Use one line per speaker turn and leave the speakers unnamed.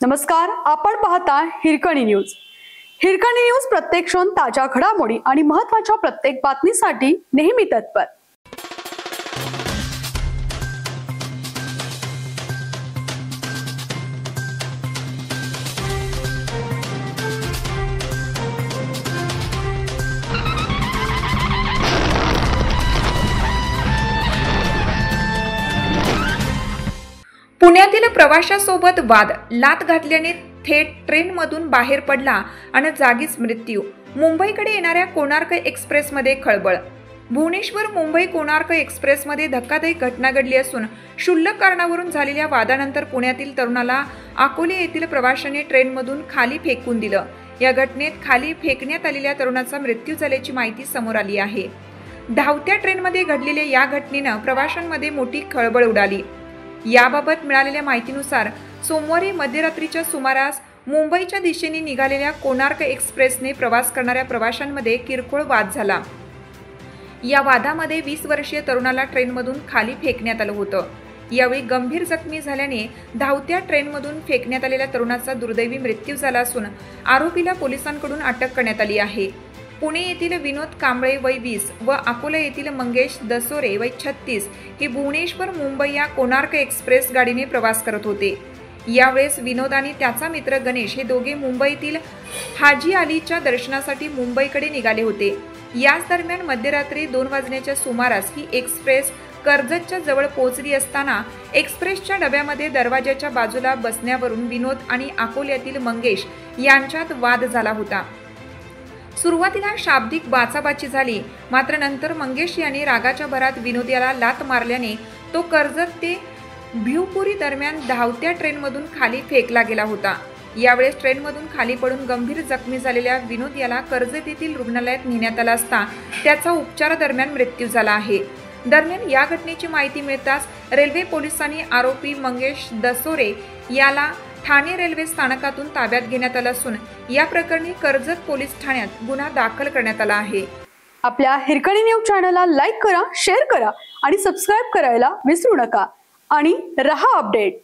नमस्कार, आपण पाहता हिरकणी न्यूज। हिरकणी न्यूज प्रत्येक क्षण ताज्या घडामोडी आणि महत्त्वाच्या प्रत्येक बातमीसाठी नेहमी तत्पर।
पुण्यातील प्रवाशासोबत वाद, लाथ घातल्याने थेट ट्रेनमधून बाहेर पडला आणि जागीच मृत्यू। मुंबईकडे येणाऱ्या कोणार्क एक्सप्रेसमध्ये खळबळ। भुवनेश्वर मुंबई कोणार्क एक्सप्रेसमध्ये धक्कादायक घटना घडली असून क्षुल्लक कारणावरून झालेल्या वादानंतर पुण्यातील तरुणाला अकोले येथील प्रवाशाने ट्रेनमधून खाली फेकून दिलं। या घटनेत खाली फेकण्यात आलेल्या तरुणाचा मृत्यू झाल्याची माहिती समोर आली आहे। धावत्या ट्रेनमध्ये घडलेल्या या घटनेनं प्रवाशांमध्ये मोठी खळबळ उडाली। याबाबत मिळालेल्या माहितीनुसार सोमवारी मध्यरात्रीच्या सुमारास मुंबईच्या दिशेने निघालेल्या कोणार्क एक्सप्रेसने प्रवास करणाऱ्या प्रवाशांमध्ये किरकोळ वाद झाला। या वादामध्ये 20 वर्षीय तरुणाला ट्रेनमधून खाली फेकण्यात आलं होतं। यावेळी गंभीर जखमी झाल्याने धावत्या ट्रेनमधून फेकण्यात आलेल्या तरुणाचा दुर्दैवी मृत्यू झाला असून आरोपीला पोलिसांकडून अटक करण्यात आली आहे। पुणे येथील विनोद कांबळे वय 20 व अकोला येथील मंगेश दसोरे वय 36 हे भुवनेश्वर मुंबई या कोणार्क एक्सप्रेस गाडीने प्रवास करत होते। यावेळेस विनोद आणि त्याचा मित्र गणेश हे दोघे मुंबईतील हाजी अलीच्या दर्शनासाठी मुंबईकडे निघाले होते। याच दरम्यान मध्यरात्री 2 वाजण्याच्या सुमारास ही एक्सप्रेस कर्जतच्या जवळ पोहोचली असताना एक्सप्रेसच्या डब्यामध्ये दरवाजाच्या बाजूला बसण्यावरून विनोद आणि अकोल्यातील मंगेश यांच्यात वाद झाला होता। सुरुवातीला शाब्दिक बाचाबाची झाली, मात्र नंतर मंगेश यांनी रागाच्या भरात विनोद याला लाथ मारल्याने तो कर्जत ते भिवपुरी दरम्यान धावत्या ट्रेनमधून खाली फेकला गेला होता। यावेळेस ट्रेनमधून खाली पडून गंभीर जखमी झालेल्या विनोद याला कर्जत येथील रुग्णालयात नेण्यात आला असता त्याचा उपचारादरम्यान मृत्यू झाला आहे। दरम्यान या घटनेची माहिती मिळताच रेल्वे पोलिसांनी आरोपी मंगेश दसोरे याला ठाणे रेल्वे स्थानकातून ताब्यात घेण्यात आलं असून या प्रकरणी कर्जत पोलीस ठाण्यात गुन्हा दाखल करण्यात आला आहे।
आपल्या हिरकणी न्यूज चॅनलला लाईक करा, शेअर करा आणि सबस्क्राइब करायला विसरू नका आणि रहा अपडेट।